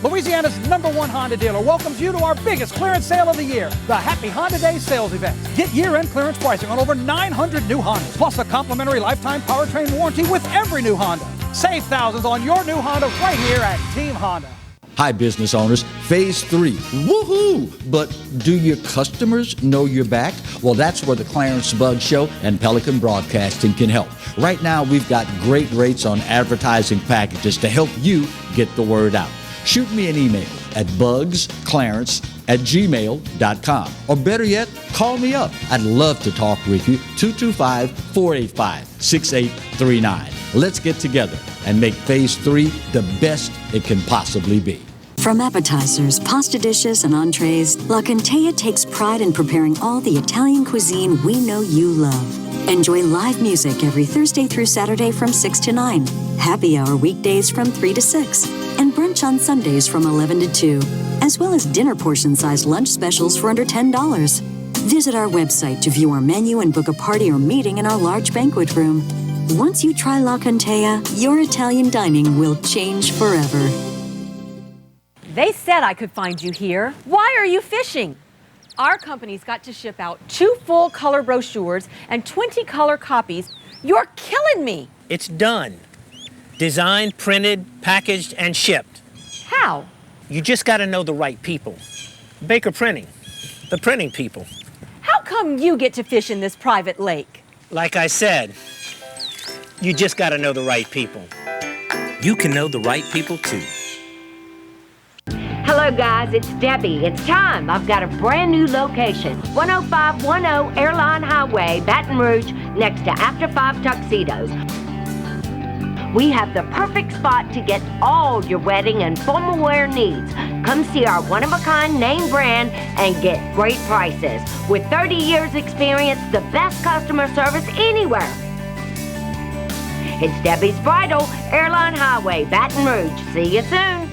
Louisiana's #1 Honda dealer welcomes you to our biggest clearance sale of the year, the Happy Honda Days sales event. Get year-end clearance pricing on over 900 new Hondas, plus a complimentary lifetime powertrain warranty with every new Honda. Save thousands on your new Honda right here at Team Honda. Hi, business owners. Phase 3. Woohoo! But do your customers know you're back? Well, that's where the Clarence Bug Show and Pelican Broadcasting can help. Right now, we've got great rates on advertising packages to help you get the word out. Shoot me an email at bugsclarence@gmail.com. Or better yet, call me up. I'd love to talk with you. 225-485-6839. Let's get together and make Phase 3 the best it can possibly be. From appetizers, pasta dishes, and entrees, La Cantea takes pride in preparing all the Italian cuisine we know you love. Enjoy live music every Thursday through Saturday from 6 to 9, happy hour weekdays from 3 to 6, and brunch on Sundays from 11 to 2, as well as dinner portion-sized lunch specials for under $10. Visit our website to view our menu and book a party or meeting in our large banquet room. Once you try La Cantea, your Italian dining will change forever. They said I could find you here. Why are you fishing? Our company's got to ship out 2 full color brochures and 20 color copies. You're killing me. It's done. Designed, printed, packaged, and shipped. How? You just got to know the right people. Baker Printing, the printing people. How come you get to fish in this private lake? Like I said, you just got to know the right people. You can know the right people too. Hello guys, it's Debbie. It's time. I've got a brand new location. 10510 Airline Highway, Baton Rouge, next to After 5 Tuxedos. We have the perfect spot to get all your wedding and formal wear needs. Come see our one-of-a-kind name brand and get great prices. With 30 years experience, the best customer service anywhere. It's Debbie's Bridal, Airline Highway, Baton Rouge. See you soon.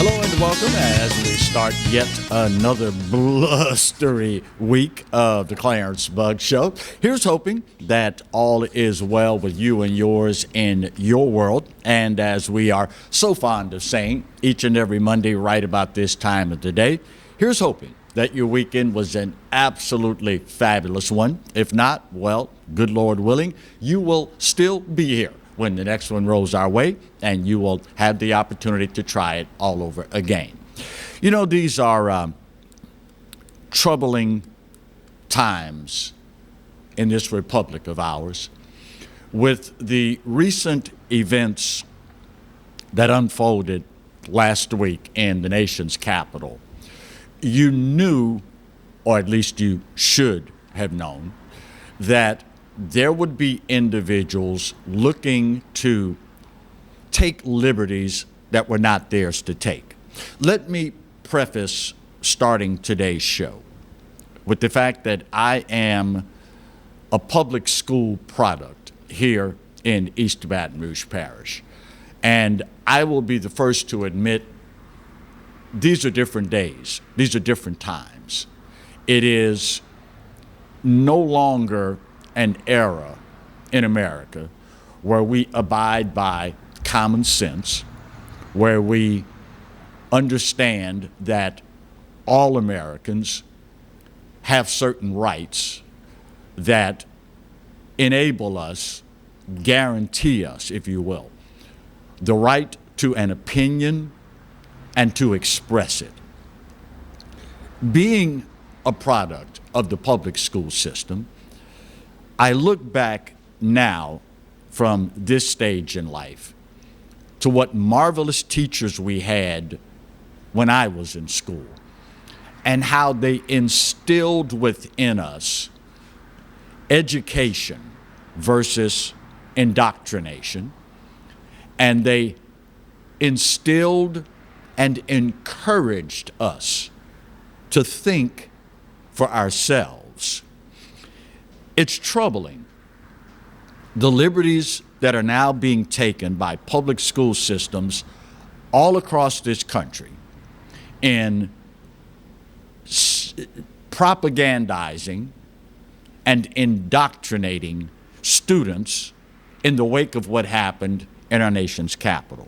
Hello and welcome as we start yet another blustery week of the Clarence Bug Show. Here's hoping that all is well with you and yours in your world. And as we are so fond of saying each and every Monday right about this time of the day, here's hoping that your weekend was an absolutely fabulous one. If not, well, good Lord willing, you will still be here when the next one rolls our way, and you will have the opportunity to try it all over again. You know, these are troubling times in this republic of ours. With the recent events that unfolded last week in the nation's capital, you knew, or at least you should have known, that there would be individuals looking to take liberties that were not theirs to take. Let me preface starting today's show with the fact that I am a public school product here in East Baton Rouge Parish. And I will be the first to admit these are different days. These are different times. It is no longer an era in America where we abide by common sense, where we understand that all Americans have certain rights that enable us, guarantee us, if you will, the right to an opinion and to express it. Being a product of the public school system, I look back now from this stage in life to what marvelous teachers we had when I was in school and how they instilled within us education versus indoctrination, and they instilled and encouraged us to think for ourselves. It's troubling, the liberties that are now being taken by public school systems all across this country in propagandizing and indoctrinating students in the wake of what happened in our nation's capital.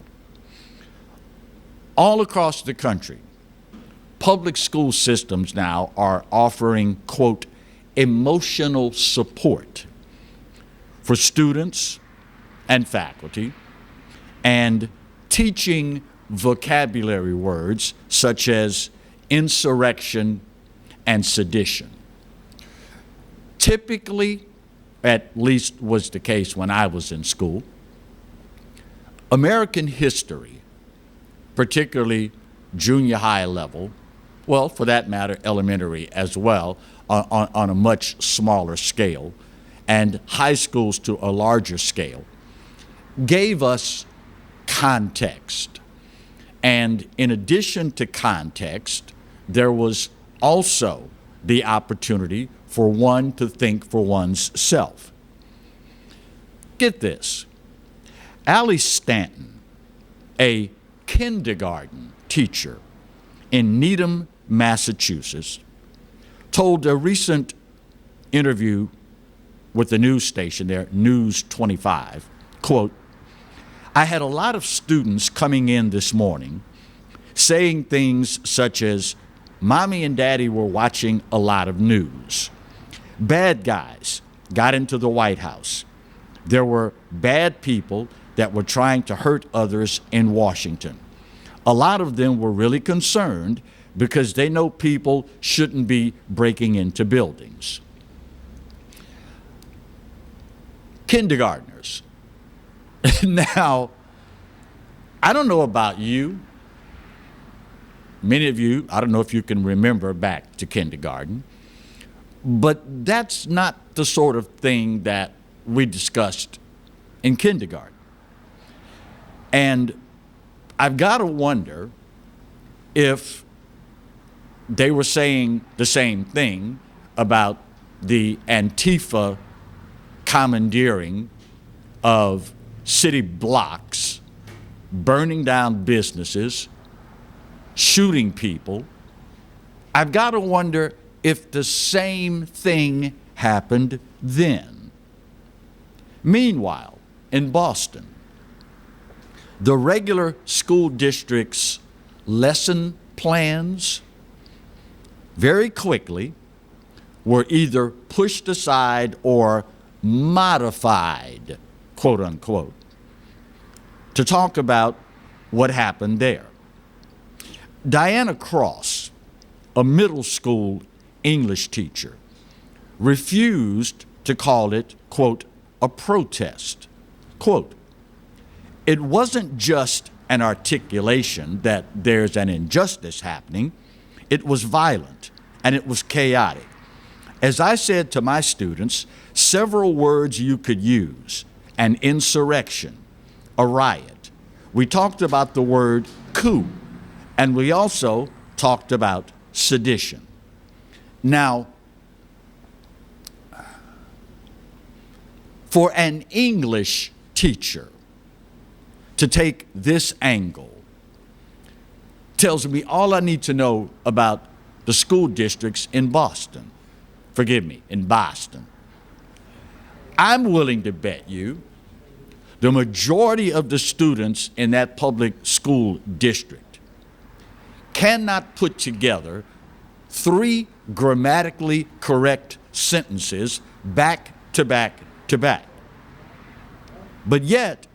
All across the country, public school systems now are offering, quote, emotional support for students and faculty, and teaching vocabulary words such as insurrection and sedition. Typically, at least was the case when I was in school, American history, particularly junior high level, well, for that matter, elementary as well, on a much smaller scale, and high schools to a larger scale, gave us context. And in addition to context, there was also the opportunity for one to think for one's self. Get this. Allie Stanton, a kindergarten teacher in Needham, Massachusetts, told a recent interview with the news station there, News 25, quote, "I had a lot of students coming in this morning saying things such as, Mommy and Daddy were watching a lot of news. Bad guys got into the White House. There were bad people that were trying to hurt others in Washington. A lot of them were really concerned because they know people shouldn't be breaking into buildings." Kindergartners. Now, I don't know about you. Many of you, I don't know if you can remember back to kindergarten, but that's not the sort of thing that we discussed in kindergarten. And I've got to wonder if they were saying the same thing about the Antifa commandeering of city blocks, burning down businesses, shooting people. I've got to wonder if the same thing happened then. Meanwhile, in Boston, the regular school district's lesson plans very quickly were either pushed aside or modified, quote unquote, to talk about what happened there. Diana Cross, a middle school English teacher, refused to call it, quote, a protest. Quote, "It wasn't just an articulation that there's an injustice happening. It was violent and it was chaotic. As I said to my students, several words you could use: an insurrection, a riot. We talked about the word coup, and we also talked about sedition." Now, for an English teacher to take this angle tells me all I need to know about the school districts in Boston. Forgive me, in Boston. I'm willing to bet you the majority of the students in that public school district cannot put together 3 grammatically correct sentences back to back to back. But yet,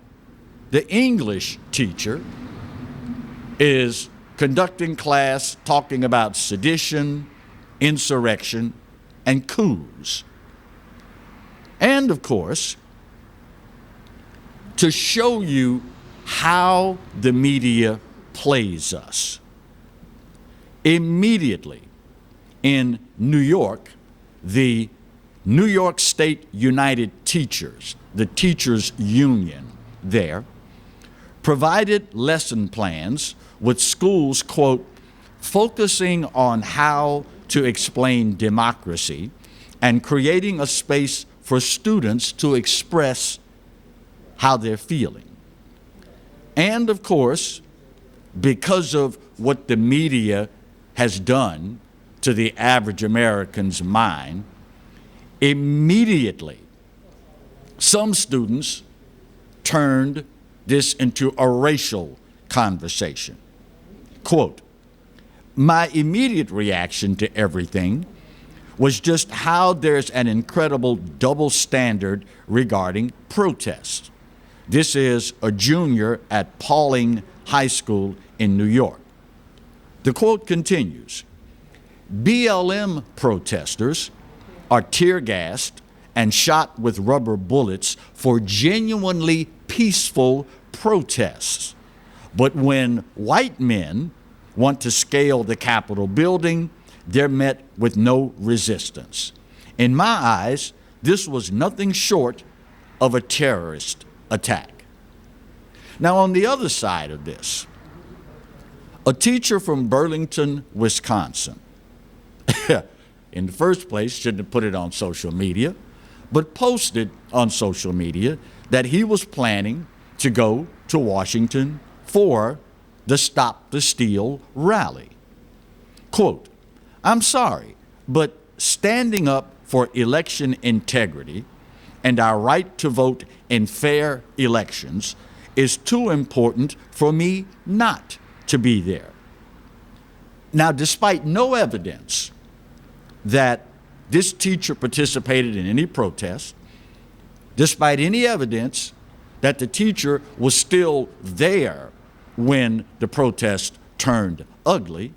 the English teacher is conducting class talking about sedition, insurrection, and coups. And of course, to show you how the media plays us. Immediately in New York, the New York State United Teachers, the teachers union there, provided lesson plans with schools, quote, focusing on how to explain democracy and creating a space for students to express how they're feeling. And of course, because of what the media has done to the average American's mind, immediately some students turned this into a racial conversation. Quote, my immediate reaction to everything was just how there's an incredible double standard regarding protests. This is a junior at Paulding High School in New York. The quote continues, BLM protesters are tear gassed and shot with rubber bullets for genuinely peaceful protests. But when white men want to scale the Capitol building, they're met with no resistance. In my eyes, this was nothing short of a terrorist attack. Now, on the other side of this, a teacher from Burlington, Wisconsin, in the first place, shouldn't have put it on social media, but posted on social media that he was planning to go to Washington for the Stop the Steal rally. Quote, I'm sorry, but standing up for election integrity and our right to vote in fair elections is too important for me not to be there. Now, despite no evidence that this teacher participated in any protest, despite any evidence that the teacher was still there when the protest turned ugly,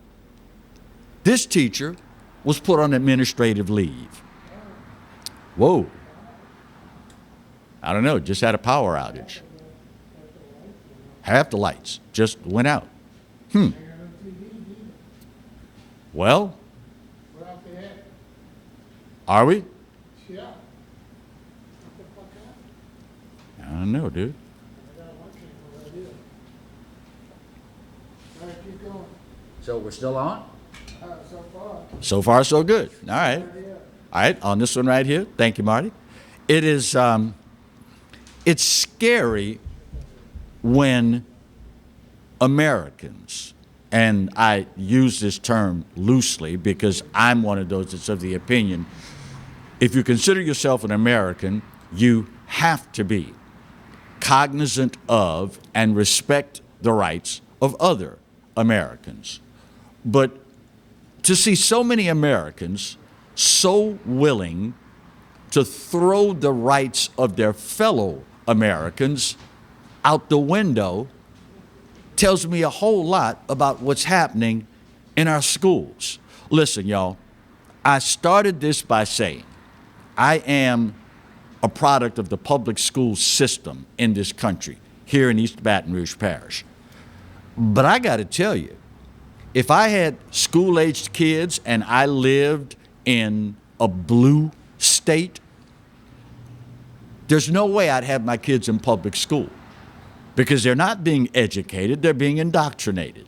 this teacher was put on administrative leave. Whoa. I don't know, just had a power outage. Half the lights just went out. Well, are we? I don't know, dude. So we're still on? So far, so good. All right. All right, on this one right here. Thank you, Marty. It is, it's scary when Americans, and I use this term loosely because I'm one of those that's of the opinion, if you consider yourself an American, you have to be cognizant of and respect the rights of other Americans. But to see so many Americans so willing to throw the rights of their fellow Americans out the window tells me a whole lot about what's happening in our schools. Listen, y'all, I started this by saying I am a product of the public school system in this country, here in East Baton Rouge Parish. But I got to tell you, if I had school-aged kids and I lived in a blue state, there's no way I'd have my kids in public school because they're not being educated, they're being indoctrinated.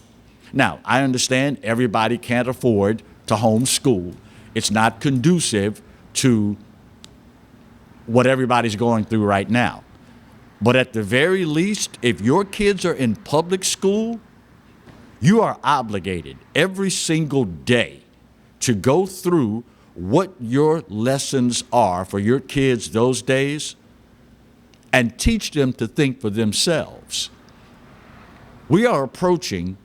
Now, I understand everybody can't afford to homeschool. It's not conducive to what everybody's going through right now. But at the very least, if your kids are in public school, you are obligated every single day to go through what your lessons are for your kids those days and teach them to think for themselves. We are approaching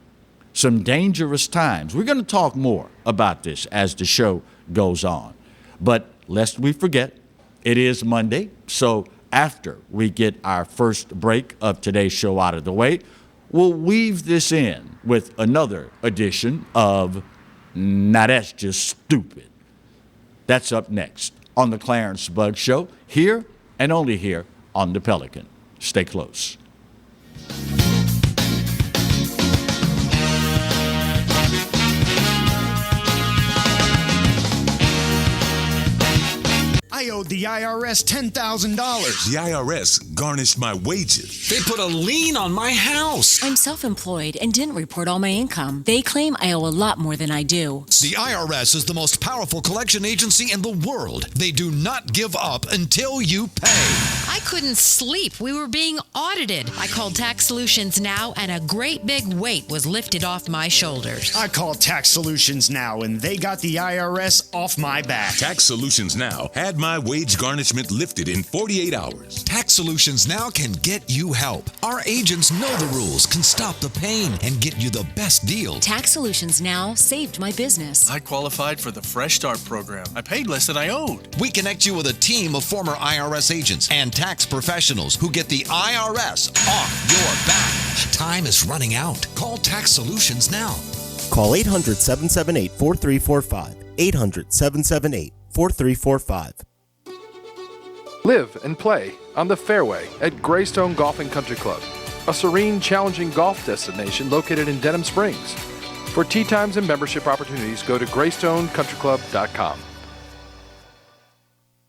some dangerous times. We're going to talk more about this as the show goes on. But lest we forget, it is Monday, so after we get our first break of today's show out of the way, we'll weave this in with another edition of Now That's Just Stupid. That's up next on the Clarence Bugg Show, here and only here on the Pelican. Stay close. owed the IRS $10,000. The IRS garnished my wages. They put a lien on my house. I'm self-employed and didn't report all my income. They claim I owe a lot more than I do. The IRS is the most powerful collection agency in the world. They do not give up until you pay. I couldn't sleep. We were being audited. I called Tax Solutions Now, and a great big weight was lifted off my shoulders. I called Tax Solutions Now, and they got the IRS off my back. Tax Solutions Now had my wage garnishment lifted in 48 hours. Tax Solutions Now can get you help. Our agents know the rules, can stop the pain, and get you the best deal. Tax Solutions Now saved my business. I qualified for the Fresh Start program. I paid less than I owed. We connect you with a team of former IRS agents and tax professionals who get the IRS off your back. Time is running out. Call Tax Solutions now. Call 800-778-4345. 800-778-4345. Live and play on the fairway at Greystone Golf and Country Club, a serene, challenging golf destination located in Denham Springs. For tee times and membership opportunities, go to GreystonecountryClub.com.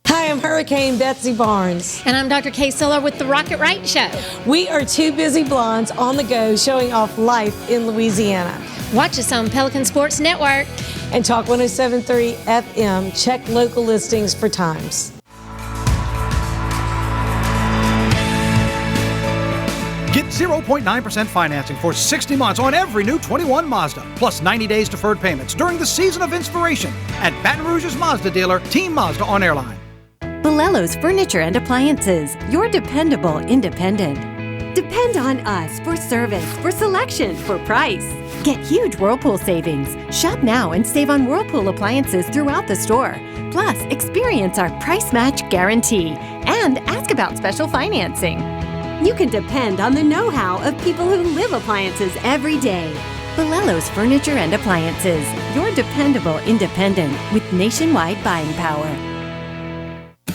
Hi, I'm Hurricane Betsy Barnes. And I'm Dr. Kay Siller with The Rocket Right Show. We are two busy blondes on the go showing off life in Louisiana. Watch us on Pelican Sports Network. And Talk 107.3 FM. Check local listings for times. Get 0.9% financing for 60 months on every new 21 Mazda, plus 90 days deferred payments during the season of inspiration at Baton Rouge's Mazda dealer, Team Mazda on Airline. Bolello's Furniture and Appliances, your dependable independent. Depend on us for service, for selection, for price. Get huge Whirlpool savings. Shop now and save on Whirlpool appliances throughout the store. Plus, experience our price match guarantee and ask about special financing. You can depend on the know-how of people who live appliances every day. Bolello's Furniture and Appliances, your dependable independent with nationwide buying power.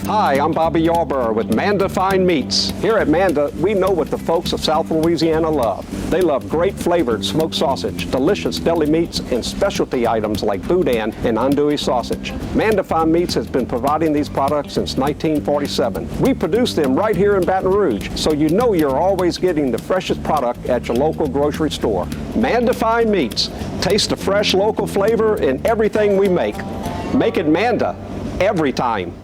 Hi, I'm Bobby Yarborough with Manda Fine Meats. Here at Manda, we know what the folks of South Louisiana love. They love great flavored smoked sausage, delicious deli meats, and specialty items like boudin and andouille sausage. Manda Fine Meats has been providing these products since 1947. We produce them right here in Baton Rouge, so you know you're always getting the freshest product at your local grocery store. Manda Fine Meats. Taste the fresh local flavor in everything we make. Make it Manda every time.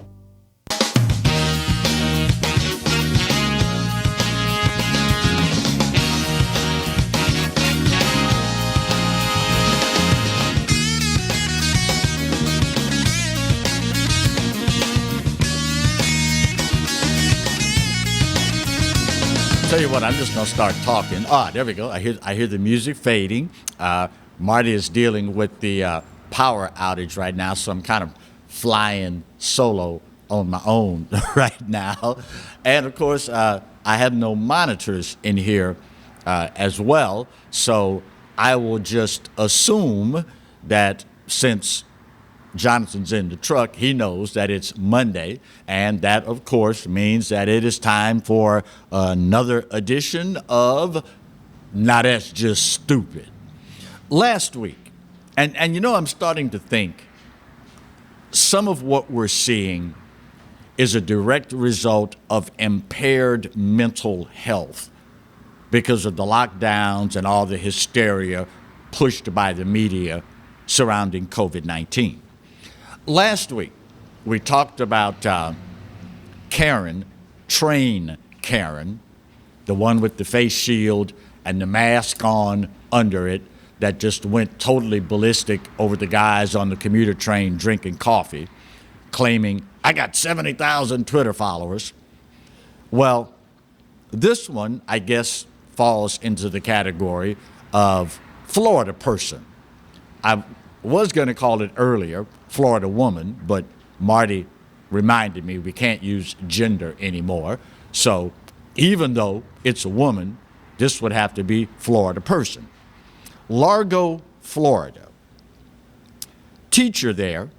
Tell you what, I'm just going to start talking. There we go. I hear the music fading. Marty is dealing with the power outage right now, so I'm kind of flying solo on my own right now. And, of course, I have no monitors in here as well, so I will just assume that since Jonathan's in the truck, he knows that it's Monday, and that, of course, means that it is time for another edition of Now That's Just Stupid. Last week, and you know, I'm starting to think some of what we're seeing is a direct result of impaired mental health because of the lockdowns and all the hysteria pushed by the media surrounding COVID-19. Last week, we talked about Karen, Train Karen, the one with the face shield and the mask on under it that just went totally ballistic over the guys on the commuter train drinking coffee, claiming, I got 70,000 Twitter followers. Well, this one, I guess, falls into the category of Florida person. I was going to call it earlier Florida woman, but Marty reminded me we can't use gender anymore. So even though it's a woman, this would have to be Florida person. Largo, Florida. Teacher there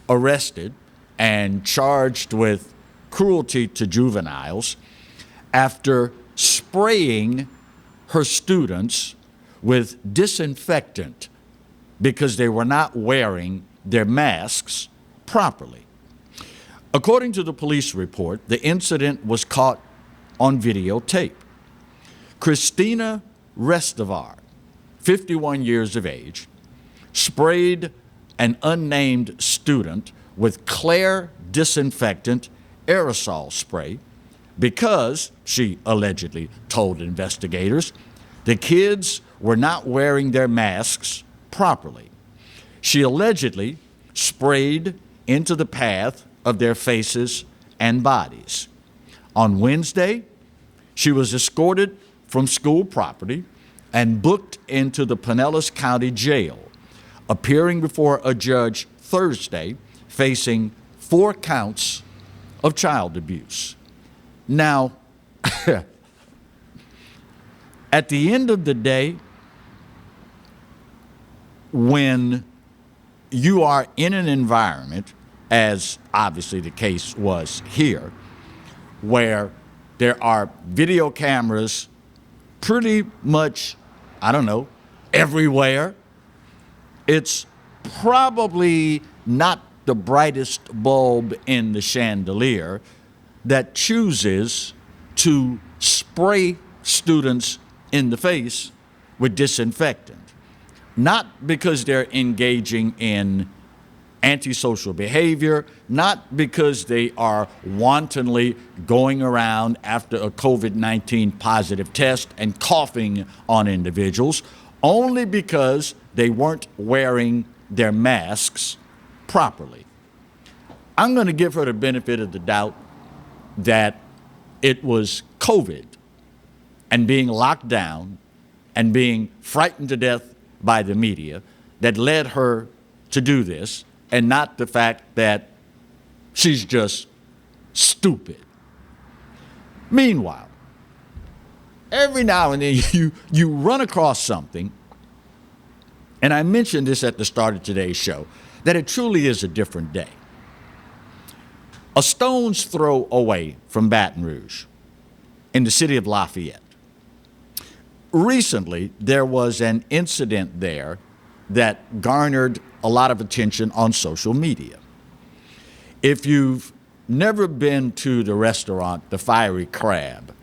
arrested and charged with cruelty to juveniles after spraying her students with disinfectant because they were not wearing their masks properly. According to the police report, the incident was caught on videotape. Christina Restevar, 51 years of age, sprayed an unnamed student with Claire disinfectant aerosol spray because, she allegedly told investigators, the kids were not wearing their masks properly. She allegedly sprayed into the path of their faces and bodies. On Wednesday, she was escorted from school property and booked into the Pinellas County Jail, appearing before a judge Thursday, facing 4 counts of child abuse. Now, at the end of the day, when you are in an environment, as obviously the case was here, where there are video cameras pretty much, everywhere, it's probably not the brightest bulb in the chandelier that chooses to spray students in the face with disinfectant. Not because they're engaging in antisocial behavior, not because they are wantonly going around after a COVID-19 positive test and coughing on individuals, only because they weren't wearing their masks properly. I'm going to give her the benefit of the doubt that it was COVID and being locked down and being frightened to death by the media that led her to do this, and not the fact that she's just stupid. Meanwhile, every now and then you run across something, and I mentioned this at the start of today's show, that it truly is a different day. A stone's throw away from Baton Rouge, in the city of Lafayette. Recently, there was an incident there that garnered a lot of attention on social media. If you've never been to the restaurant, the Fiery Crab,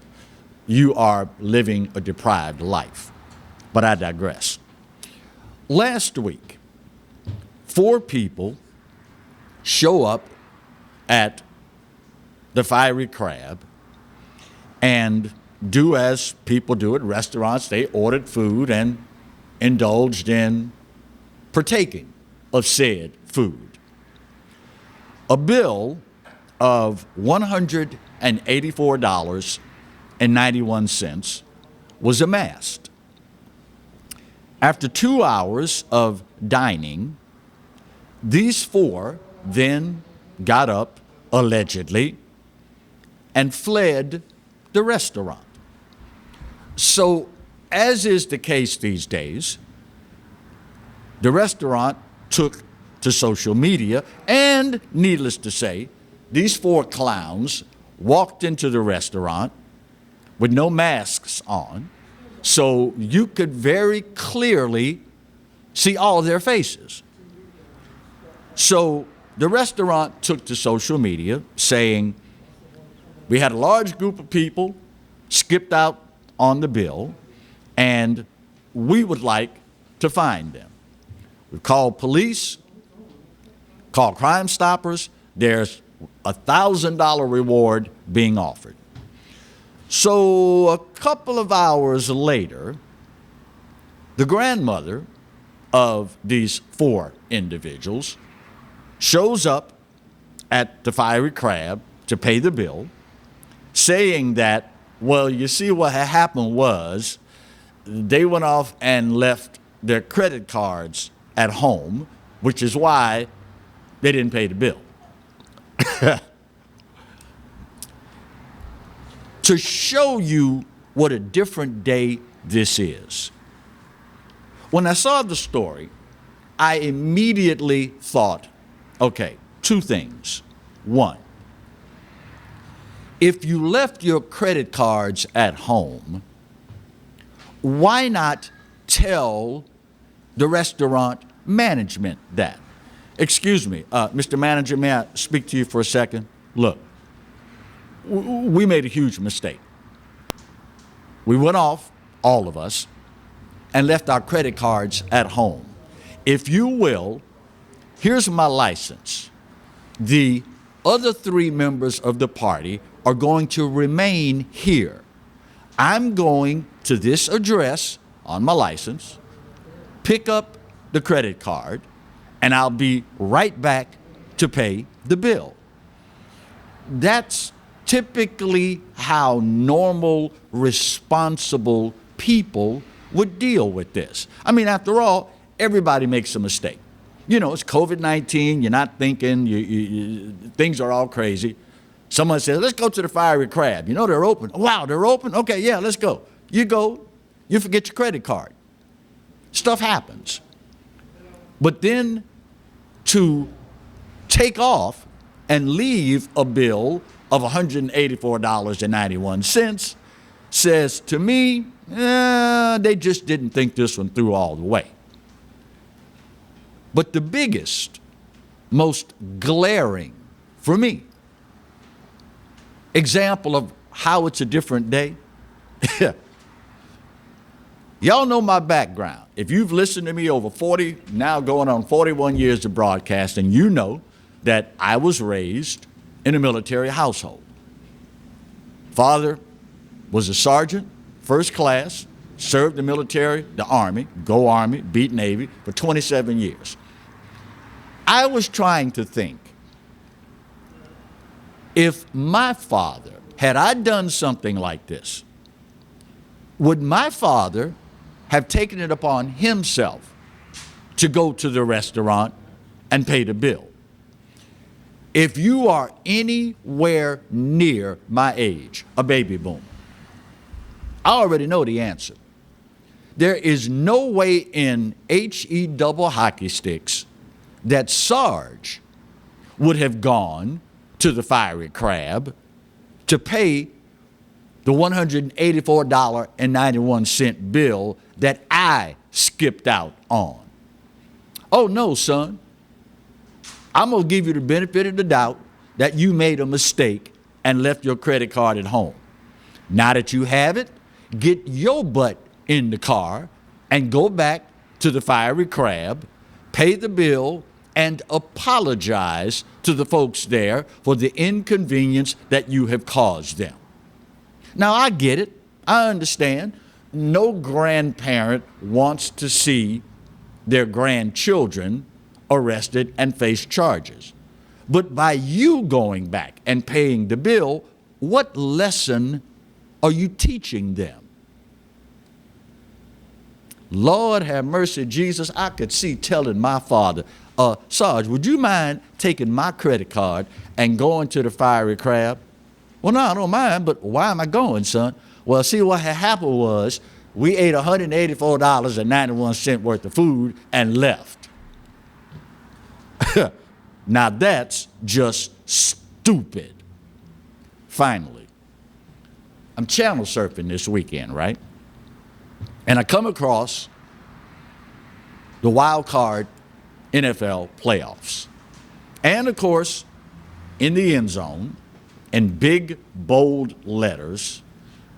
you are living a deprived life. But I digress. Last week, 4 people show up at the Fiery Crab and do as people do at restaurants. They ordered food and indulged in partaking of said food. A bill of $184.91 was amassed. After 2 hours of dining, these 4 then got up, allegedly, and fled the restaurant. So, as is the case these days, the restaurant took to social media, and needless to say, these 4 clowns walked into the restaurant with no masks on, so you could very clearly see all their faces. So the restaurant took to social media saying, we had a large group of people skipped out on the bill, and we would like to find them. We've called police, called Crime Stoppers. There's a $1,000 reward being offered. So a couple of hours later, the grandmother of these 4 individuals shows up at the Fiery Crab to pay the bill, saying that, well, you see, what had happened was they went off and left their credit cards at home, which is why they didn't pay the bill. To show you what a different day this is, when I saw the story, I immediately thought, okay, 2 things. 1, if you left your credit cards at home, why not tell the restaurant management that? Excuse me, Mr. Manager, may I speak to you for a second? look, we made a huge mistake. We went off, all of us, and left our credit cards at home. If you will, here's my license. The other 3 members of the party are going to remain here. I'm going to this address on my license, pick up the credit card, and I'll be right back to pay the bill. That's typically how normal, responsible people would deal with this. I mean, after all, everybody makes a mistake. You know, it's COVID-19, you're not thinking, things are all crazy. Someone says, let's go to the Fiery Crab. You know, they're open. Wow, they're open? Okay, yeah, let's go. You go, you forget your credit card. Stuff happens. But then to take off and leave a bill of $184.91 says to me, they just didn't think this one through all the way. But the biggest, most glaring, for me, example of how it's a different day, y'all know my background. If you've listened to me over 40, now going on 41 years of broadcasting, you know that I was raised in a military household. Father was a sergeant, first class, served the military, the Army, go Army, beat Navy for 27 years. I was trying to think, if my father, had I done something like this, would my father have taken it upon himself to go to the restaurant and pay the bill? If you are anywhere near my age, a baby boomer, I already know the answer. There is no way in HE double hockey sticks that Sarge would have gone to the Fiery Crab to pay the $184.91 bill that I skipped out on. Oh no, son. I'm going to give you the benefit of the doubt that you made a mistake and left your credit card at home. Now that you have it, get your butt in the car and go back to the Fiery Crab, pay the bill, and apologize to the folks there for the inconvenience that you have caused them. Now, I get it. I understand. No grandparent wants to see their grandchildren arrested and face charges. But by you going back and paying the bill, what lesson are you teaching them? Lord have mercy, Jesus, I could see telling my father, Sarge, would you mind taking my credit card and going to the Fiery Crab? Well, no, I don't mind, but why am I going, son? Well, see, what had happened was we ate $184.91 worth of food and left. Now that's just stupid. Finally, I'm channel surfing this weekend, right? And I come across the wild card NFL playoffs. And of course, in the end zone, in big, bold letters,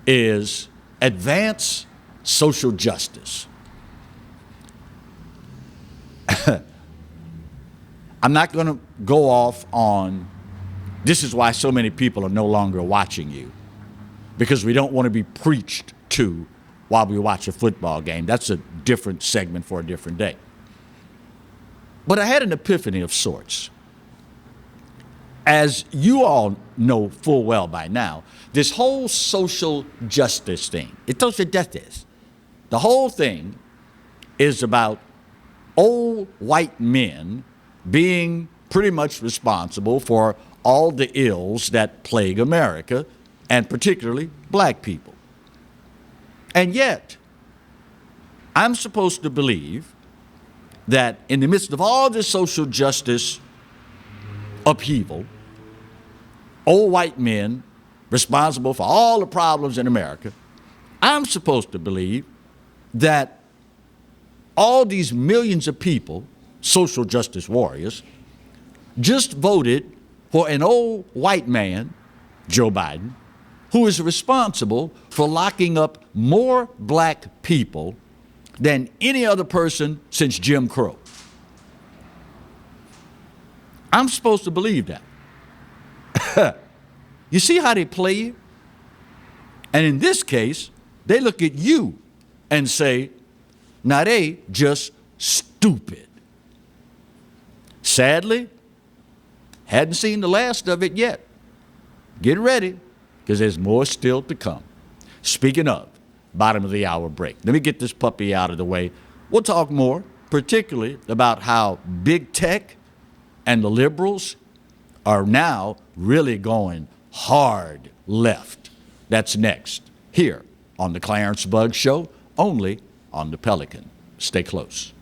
is advance social justice. I'm not going to go off on this is why so many people are no longer watching you, because we don't want to be preached to while we watch a football game. That's a different segment for a different day. But I had an epiphany of sorts. As you all know full well by now, this whole social justice thing, social justice, the whole thing is about old white men being pretty much responsible for all the ills that plague America, and particularly black people. And yet, I'm supposed to believe that in the midst of all this social justice upheaval, old white men responsible for all the problems in America, I'm supposed to believe that all these millions of people, social justice warriors, just voted for an old white man, Joe Biden, who is responsible for locking up more black people than any other person since Jim Crow. I'm supposed to believe that. You see how they play you? And in this case, they look at you and say, now they just stupid. Sadly, hadn't seen the last of it yet. Get ready, because there's more still to come. Speaking of, bottom of the hour break. Let me get this puppy out of the way. We'll talk more, particularly about how big tech and the liberals are now really going hard left. That's next, here on the Clarence Bugg Show, only on the Pelican. Stay close.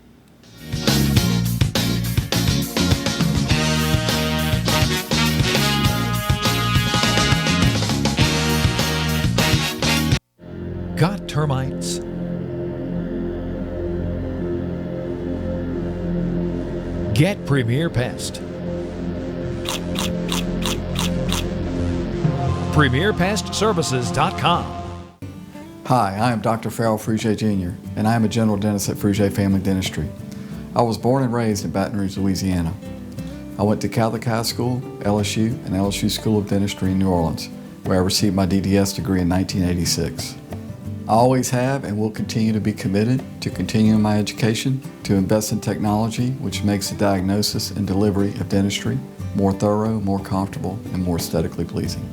Got termites? Get Premier Pest. PremierPestServices.com. Hi, I am Dr. Farrell Frugier Jr., and I am a general dentist at Frugier Family Dentistry. I was born and raised in Baton Rouge, Louisiana. I went to Catholic High School, LSU, and LSU School of Dentistry in New Orleans, where I received my DDS degree in 1986. I always have and will continue to be committed to continuing my education, to invest in technology which makes the diagnosis and delivery of dentistry more thorough, more comfortable, and more aesthetically pleasing.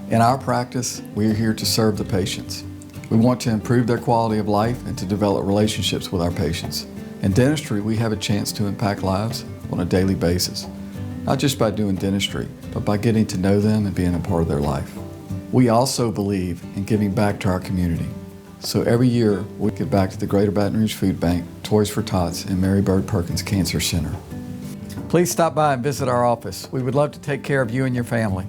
In our practice, we are here to serve the patients. We want to improve their quality of life and to develop relationships with our patients. In dentistry, we have a chance to impact lives on a daily basis, not just by doing dentistry, but by getting to know them and being a part of their life. We also believe in giving back to our community. So every year, we give back to the Greater Baton Rouge Food Bank, Toys for Tots, and Mary Bird Perkins Cancer Center. Please stop by and visit our office. We would love to take care of you and your family.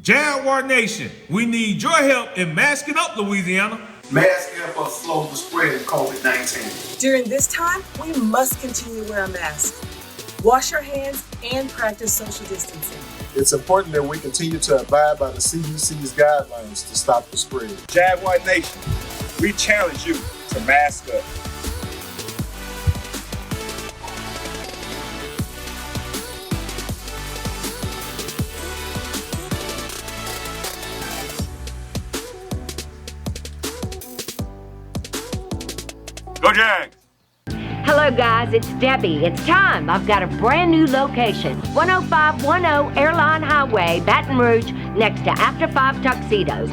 Jaguar Nation, we need your help in masking up Louisiana. Masks help us slow the spread of COVID-19. During this time, we must continue to wear a mask, wash our hands, and practice social distancing. It's important that we continue to abide by the CDC's guidelines to stop the spread. Jaguar Nation, we challenge you to mask up. Go Jags! Hello guys, it's Debbie. It's time. I've got a brand new location. 10510 Airline Highway, Baton Rouge, next to After 5 Tuxedos.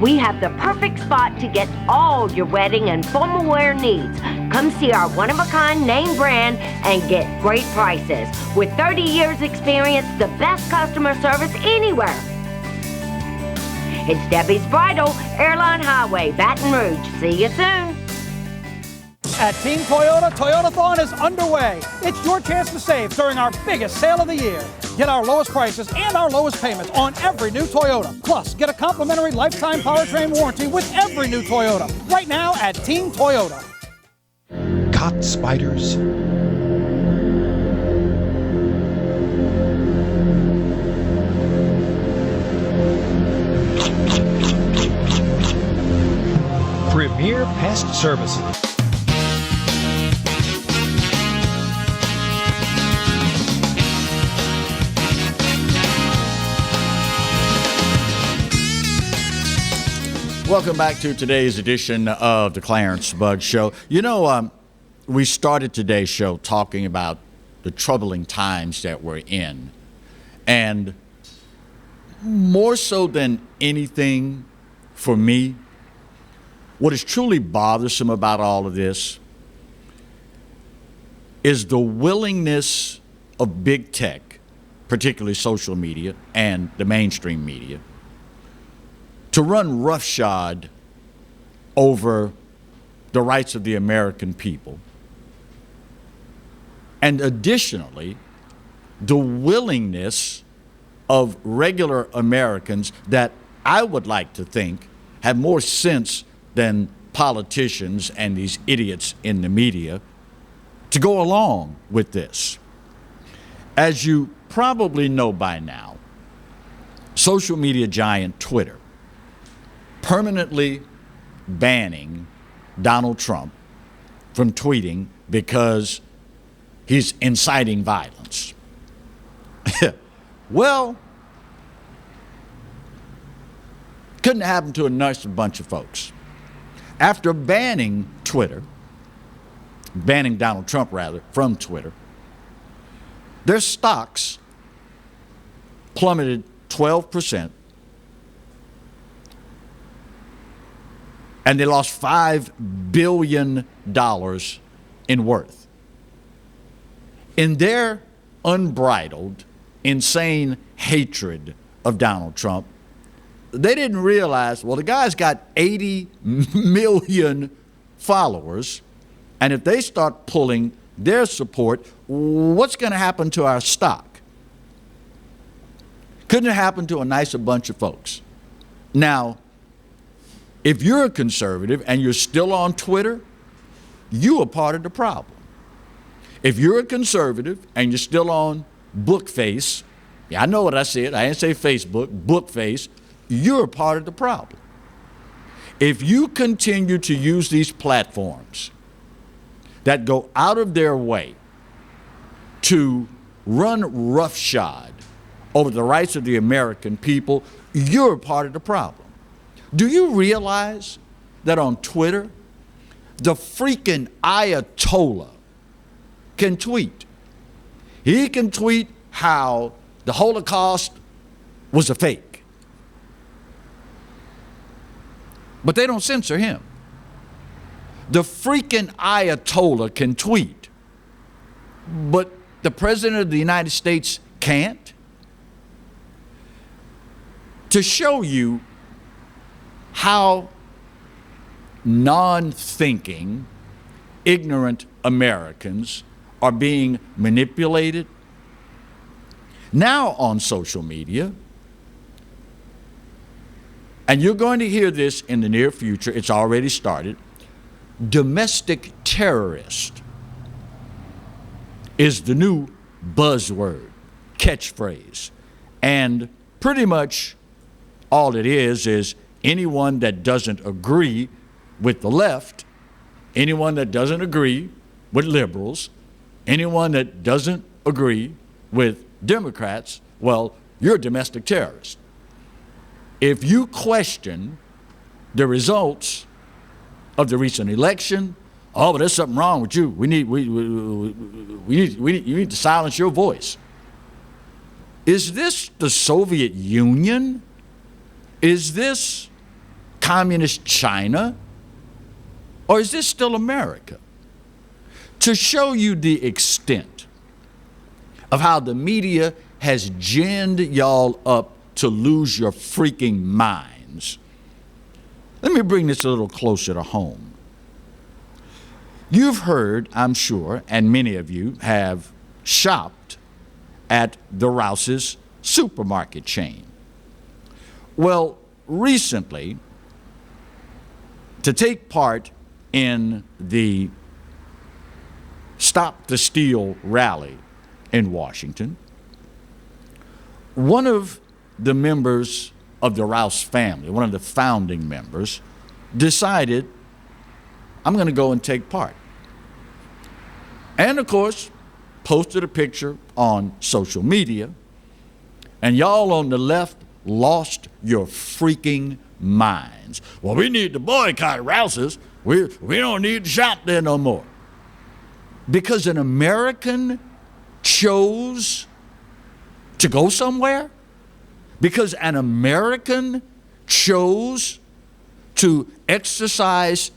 We have the perfect spot to get all your wedding and formal wear needs. Come see our one-of-a-kind name brand and get great prices. With 30 years experience, the best customer service anywhere. It's Debbie's Bridal, Airline Highway, Baton Rouge. See you soon. At Team Toyota, Toyotathon is underway. It's your chance to save during our biggest sale of the year. Get our lowest prices and our lowest payments on every new Toyota. Plus, get a complimentary lifetime powertrain warranty with every new Toyota. Right now at Team Toyota. Caught spiders? Premier Pest Services. Welcome back to today's edition of the Clarence Bugg Show. You know, we started today's show talking about the troubling times that we're in. And more so than anything for me, what is truly bothersome about all of this is the willingness of big tech, particularly social media and the mainstream media, to run roughshod over the rights of the American people. And additionally, the willingness of regular Americans that I would like to think have more sense than politicians and these idiots in the media to go along with this. As you probably know by now, social media giant Twitter permanently banning Donald Trump from tweeting because he's inciting violence. Well, couldn't happen to a nice bunch of folks. After banning Donald Trump rather, from Twitter, their stocks plummeted 12%, and they lost $5 billion in worth. In their unbridled, insane hatred of Donald Trump, they didn't realize, well, the guy's got 80 million followers, and if they start pulling their support, what's going to happen to our stock? Couldn't have happened to a nicer bunch of folks. Now, if you're a conservative and you're still on Twitter, you are part of the problem. If you're a conservative and you're still on Bookface, yeah, I know what I said, I didn't say Facebook, Bookface, you're part of the problem. If you continue to use these platforms that go out of their way to run roughshod over the rights of the American people, you're part of the problem. Do you realize that on Twitter, the freaking Ayatollah can tweet? He can tweet how the Holocaust was a fake. But they don't censor him. The freaking Ayatollah can tweet, but the President of the United States can't? To show you how non-thinking, ignorant Americans are being manipulated, now on social media, and you're going to hear this in the near future, it's already started, domestic terrorist is the new buzzword, catchphrase. And pretty much all it is anyone that doesn't agree with the left, anyone that doesn't agree with liberals, anyone that doesn't agree with Democrats, well, you're a domestic terrorist. If you question the results of the recent election, oh, but there's something wrong with you. You need to silence your voice. Is this the Soviet Union? Is this communist China? Or is this still America? To show you the extent of how the media has ginned y'all up to lose your freaking minds, let me bring this a little closer to home. You've heard, I'm sure, and many of you have shopped at the Rouse's supermarket chain. Well, recently, to take part in the Stop the Steal rally in Washington, one of the members of the Rouse family, one of the founding members, decided, I'm going to go and take part. And of course, posted a picture on social media, and y'all on the left lost your freaking minds. Well, we need to boycott Rouse's. We don't need to shop there no more. Because an American chose to go somewhere? Because an American chose to exercise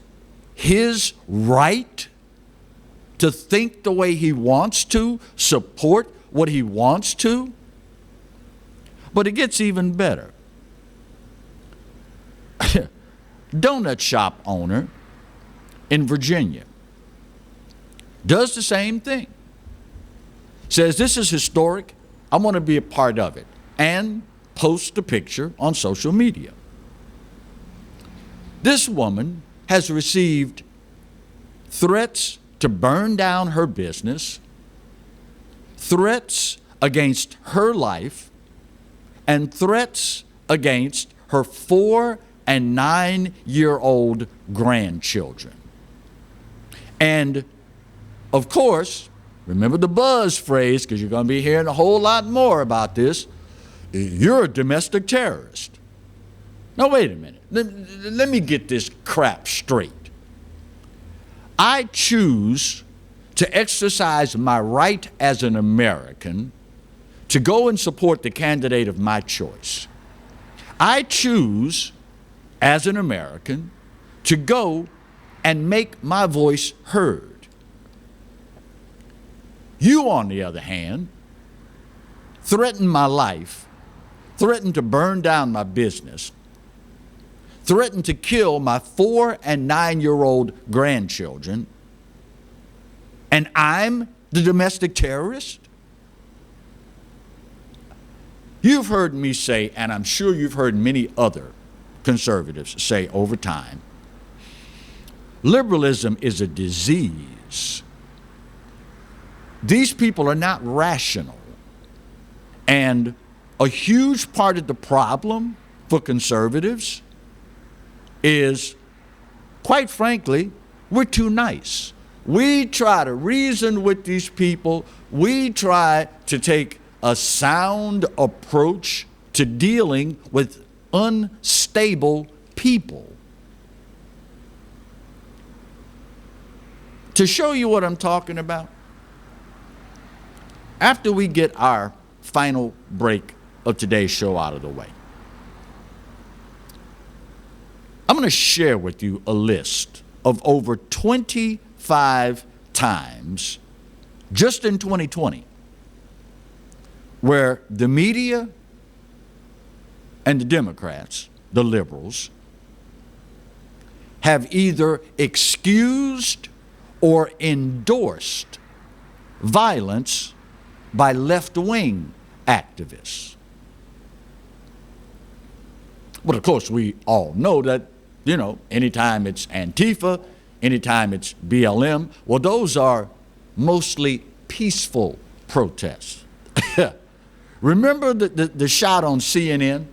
his right to think the way he wants to, support what he wants to? But it gets even better. Donut shop owner in Virginia does the same thing. Says, this is historic, I want to be a part of it, and post a picture on social media. This woman has received threats to to burn down her business, threats against her life, and threats against her 4- and 9-year-old grandchildren. And, of course, remember the buzz phrase, because you're going to be hearing a whole lot more about this. You're a domestic terrorist. Now, wait a minute. Let me get this crap straight. I choose to exercise my right as an American to go and support the candidate of my choice. I choose, as an American, to go and make my voice heard. You, on the other hand, threaten my life, threaten to burn down my business, threaten to kill my 4- and 9-year-old grandchildren, and I'm the domestic terrorist? You've heard me say, and I'm sure you've heard many other conservatives say over time, liberalism is a disease. These people are not rational. And a huge part of the problem for conservatives is, quite frankly, we're too nice. We try to reason with these people. We try to take a sound approach to dealing with unstable people. To show you what I'm talking about, after we get our final break of today's show out of the way, I'm going to share with you a list of over 25 times, just in 2020, where the media and the Democrats, the liberals, have either excused or endorsed violence by left-wing activists. But of course, we all know that, anytime it's Antifa, anytime it's BLM, well, those are mostly peaceful protests. Remember the shot on CNN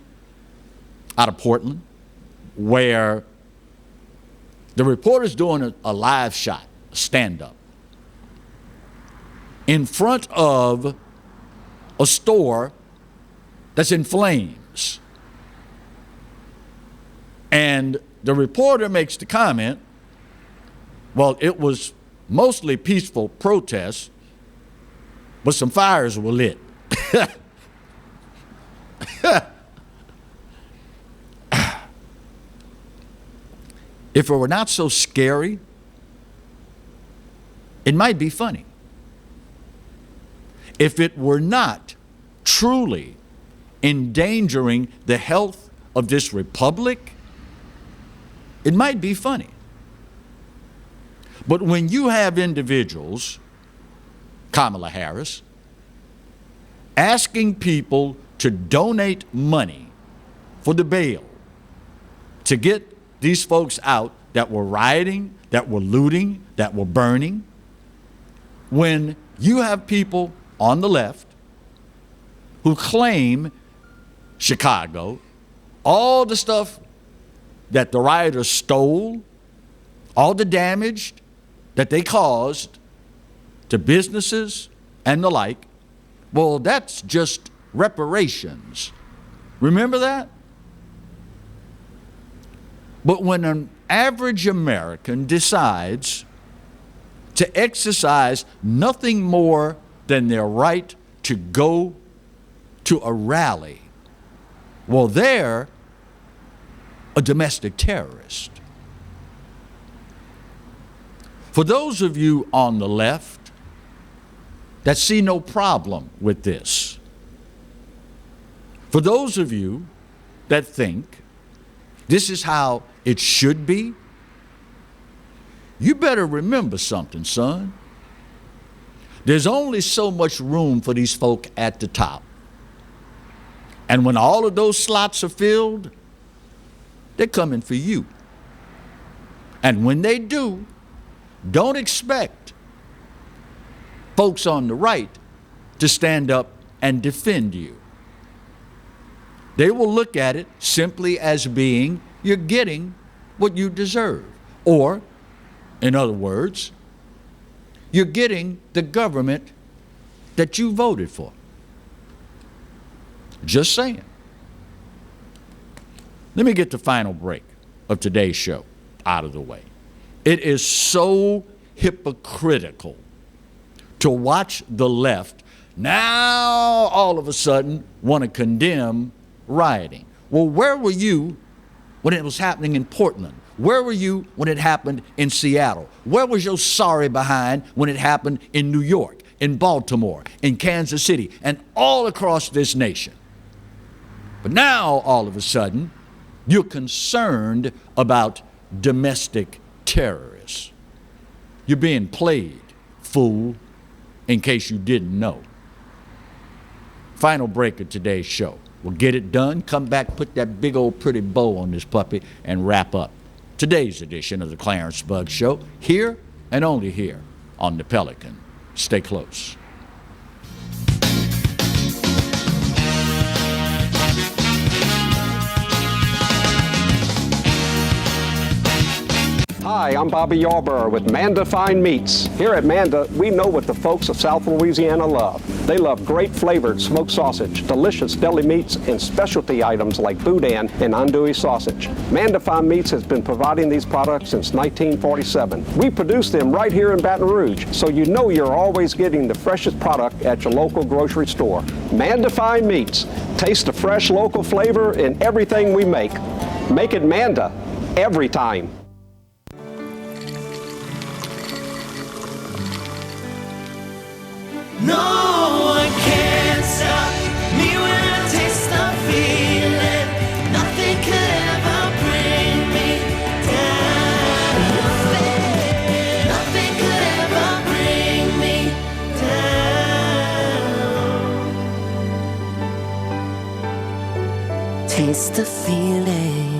out of Portland where the reporter's doing a live shot, a stand-up, in front of a store that's in flames. And the reporter makes the comment, well, it was mostly peaceful protests, but some fires were lit. If it were not so scary, it might be funny. If it were not truly endangering the health of this republic, it might be funny. But when you have individuals, Kamala Harris, asking people to donate money for the bail to get these folks out that were rioting, that were looting, that were burning, when you have people on the left who claim Chicago, all the stuff that the rioters stole, all the damage that they caused to businesses and the like, well, that's just reparations. Remember that? But when an average American decides to exercise nothing more than their right to go to a rally, well, they're a domestic terrorist. For those of you on the left that see no problem with this, for those of you that think this is how it should be, you better remember something, son. There's only so much room for these folk at the top. And when all of those slots are filled, they're coming for you. And when they do, don't expect folks on the right to stand up and defend you. They will look at it simply as being you're getting what you deserve. Or, in other words, you're getting the government that you voted for. Just saying. Let me get the final break of today's show out of the way. It is so hypocritical to watch the left now all of a sudden want to condemn rioting. Well, where were you when it was happening in Portland? Where were you when it happened in Seattle? Where was your sorry behind when it happened in New York, in Baltimore, in Kansas City, and all across this nation? But now, all of a sudden, you're concerned about domestic terrorists. You're being played, fool, in case you didn't know. Final break of today's show. We'll get it done, come back, put that big old pretty bow on this puppy, and wrap up today's edition of the Clarence Bugg Show, here and only here on the Pelican. Stay close. Hi, I'm Bobby Yarborough with Manda Fine Meats. Here at Manda, we know what the folks of South Louisiana love. They love great flavored smoked sausage, delicious deli meats, and specialty items like boudin and andouille sausage. Manda Fine Meats has been providing these products since 1947. We produce them right here in Baton Rouge, so you know you're always getting the freshest product at your local grocery store. Manda Fine Meats. Taste the fresh local flavor in everything we make. Make it Manda every time. No one can stop me when I taste the feeling. Nothing could ever bring me down. Nothing could ever bring me down. Taste the feeling.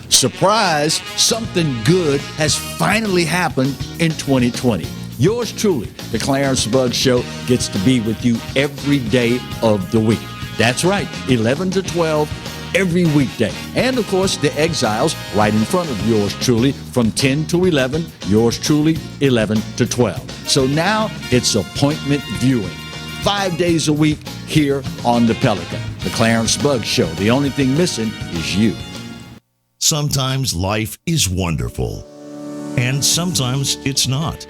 Surprise, something good has finally happened in 2020. Yours truly, the Clarence Bugg Show, gets to be with you every day of the week. That's right, 11 to 12 every weekday. And of course, the Exiles right in front of yours truly from 10 to 11, yours truly 11 to 12. So now it's appointment viewing. 5 days a week here on the Pelican, the Clarence Bugg Show. The only thing missing is you. Sometimes life is wonderful, and sometimes it's not.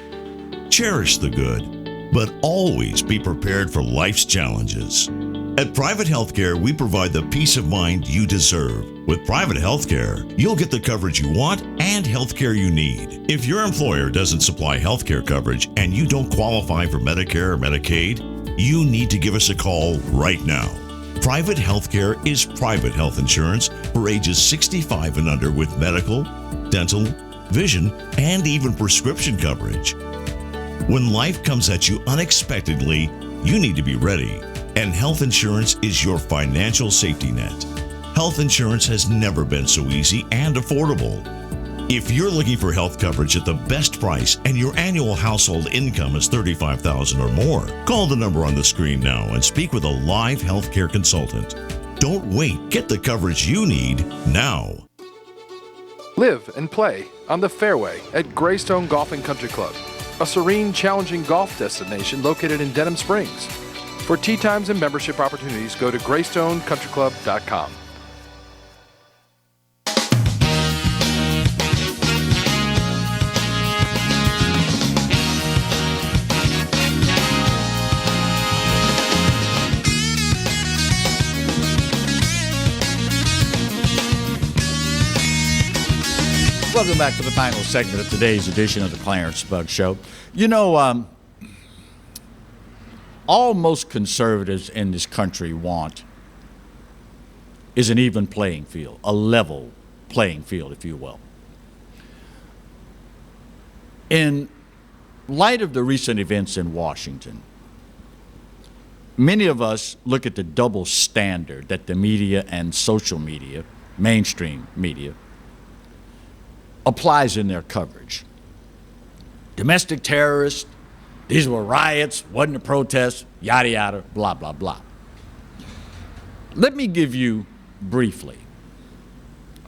Cherish the good, but always be prepared for life's challenges. At Private Healthcare, we provide the peace of mind you deserve. With Private Healthcare, you'll get the coverage you want and healthcare you need. If your employer doesn't supply healthcare coverage and you don't qualify for Medicare or Medicaid, you need to give us a call right now. Private Healthcare is private health insurance for ages 65 and under with medical, dental, vision, and even prescription coverage. When life comes at you unexpectedly, you need to be ready, and health insurance is your financial safety net. Health insurance has never been so easy and affordable. If you're looking for health coverage at the best price and your annual household income is $35,000 or more, call the number on the screen now and speak with a live healthcare consultant. Don't wait. Get the coverage you need now. Live and play on the fairway at Greystone Golf and Country Club, a serene, challenging golf destination located in Denham Springs. For tee times and membership opportunities, go to GreystonecountryClub.com. Welcome back to the final segment of today's edition of the Clarence Bugg Show. You know, all most conservatives in this country want is an even playing field, a level playing field, if you will. In light of the recent events in Washington, many of us look at the double standard that the media and social media, mainstream media, applies in their coverage. domestic terrorists, these were riots, wasn't a protest, yada, yada, blah, blah, blah. Let me give you briefly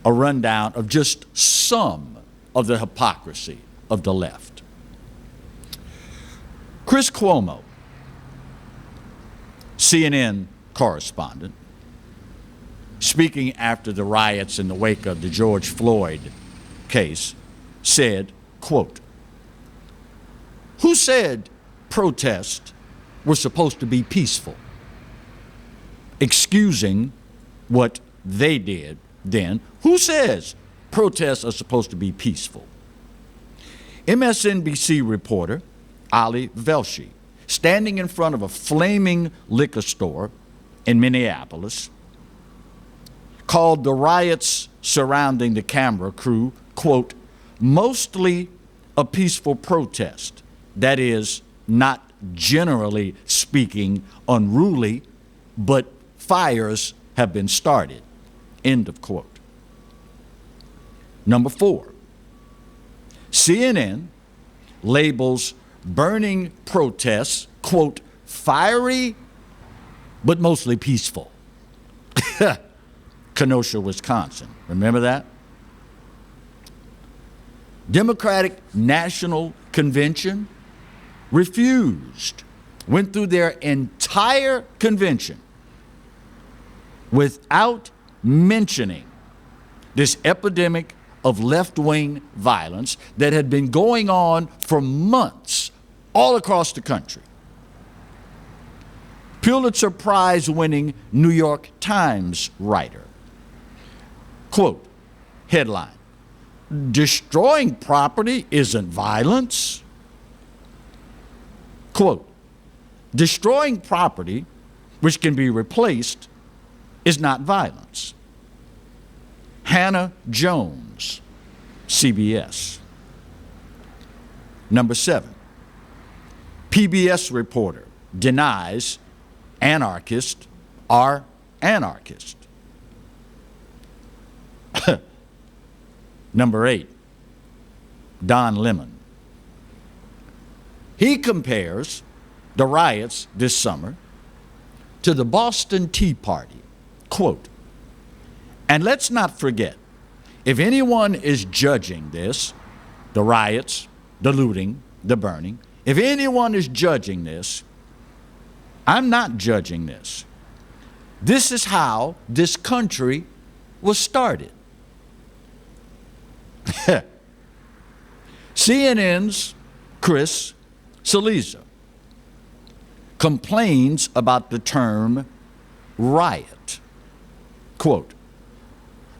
a rundown of just some of the hypocrisy of the left. Chris Cuomo, CNN correspondent, speaking after the riots in the wake of the George Floyd case, said, quote, "Who said protests were supposed to be peaceful?" Excusing what they did then. Who says protests are supposed to be peaceful? MSNBC reporter Ali Velshi, standing in front of a flaming liquor store in Minneapolis, called the riots surrounding the camera crew, quote, "mostly a peaceful protest. That is, not generally speaking unruly, but fires have been started," end of quote. Number 4, CNN labels burning protests, quote, "fiery, but mostly peaceful." Kenosha, Wisconsin. Remember that? Democratic National Convention went through their entire convention without mentioning this epidemic of left-wing violence that had been going on for months all across the country. Pulitzer Prize-winning New York Times writer, quote, headline, "Destroying property isn't violence." Quote, "Destroying property which can be replaced is not violence." Hannah Jones, CBS. Number 7, PBS reporter denies anarchists are anarchists. Number 8, Don Lemon. He compares the riots this summer to the Boston Tea Party, quote, "And let's not forget, if anyone is judging this, the riots, the looting, the burning, if anyone is judging this, I'm not judging this. This is how this country was started." CNN's Chris Cillizza complains about the term riot. Quote,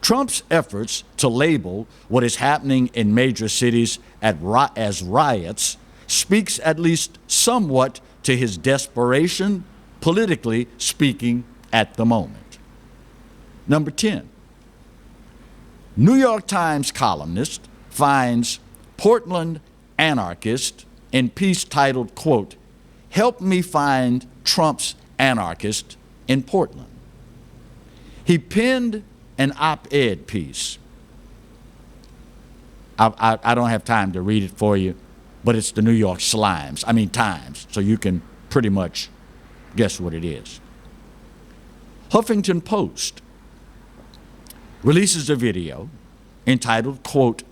"Trump's efforts to label what is happening in major cities as riots speaks at least somewhat to his desperation, politically speaking, at the moment." Number 10, New York Times columnist finds Portland anarchist in piece titled, quote, "Help me find Trump's anarchist in Portland." He penned an op-ed piece. I don't have time to read it for you, but it's the New York Times, so you can pretty much guess what it is. Huffington Post releases a video entitled, quote,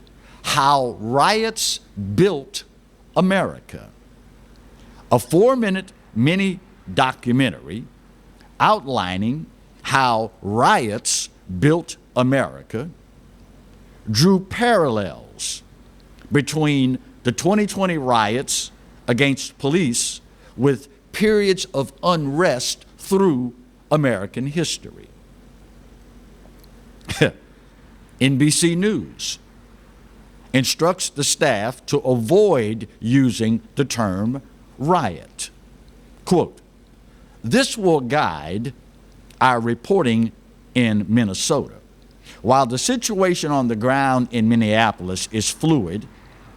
"How Riots Built America," a 4-minute mini documentary outlining how riots built America, drew parallels between the 2020 riots against police with periods of unrest through American history. NBC News instructs the staff to avoid using the term riot. Quote, "This will guide our reporting in Minnesota. While the situation on the ground in Minneapolis is fluid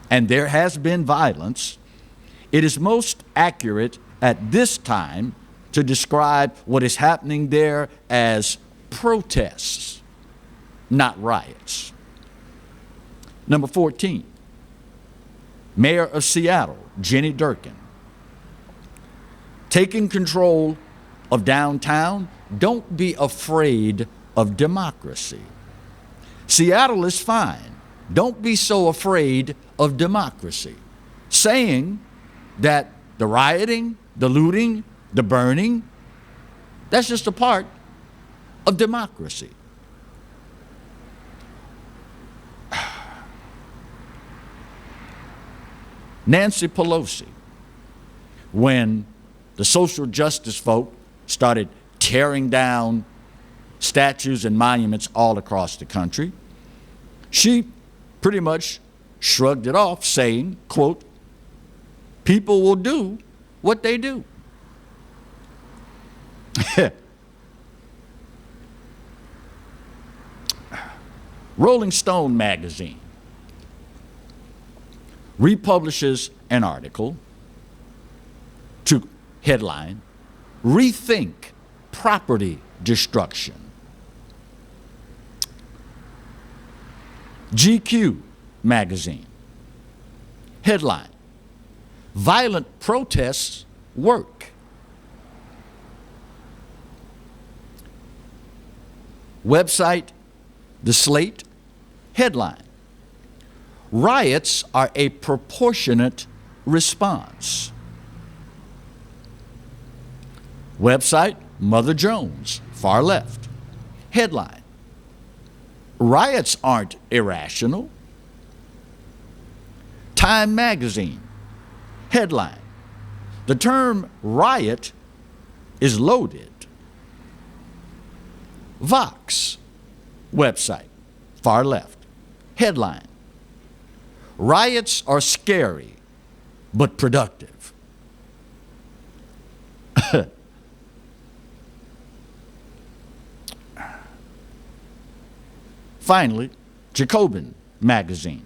and there has been violence, it is most accurate at this time to describe what is happening there as protests, not riots." Number 14, Mayor of Seattle, Jenny Durkin. Taking control of downtown, don't be afraid of democracy. Seattle is fine. Don't be so afraid of democracy. Saying that the rioting, the looting, the burning, that's just a part of democracy. Nancy Pelosi, when the social justice folk started tearing down statues and monuments all across the country, she pretty much shrugged it off, saying, quote, people will do what they do. Rolling Stone magazine republishes an article to headline, Rethink Property Destruction. GQ magazine headline, Violent Protests Work. Website, The Slate, headline, Riots are a proportionate response. Website, Mother Jones, far left, headline, Riots aren't irrational. Time magazine, headline, the term riot is loaded. Vox website, far left, headline, riots are scary but productive. Finally, Jacobin magazine,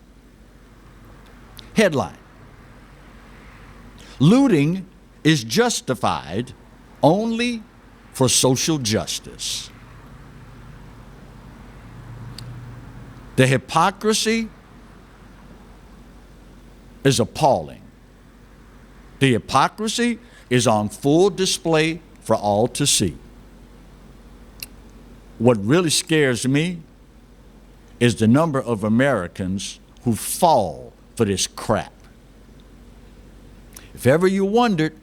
headline, looting is justified only for social justice. The hypocrisy is appalling. The hypocrisy is on full display for all to see. What really scares me is the number of Americans who fall for this crap. If ever you wondered,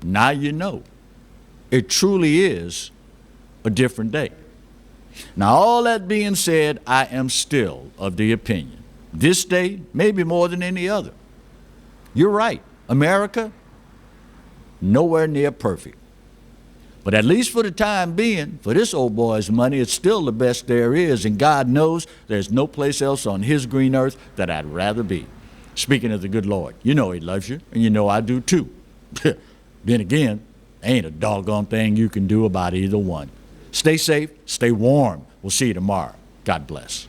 now you know. It truly is a different day. Now, all that being said, I am still of the opinion, this day, maybe more than any other, you're right, America, nowhere near perfect. But at least for the time being, for this old boy's money, it's still the best there is, and God knows there's no place else on his green earth that I'd rather be. Speaking of the good Lord, you know he loves you, and you know I do too. Then again, ain't a doggone thing you can do about either one. Stay safe, stay warm. We'll see you tomorrow. God bless.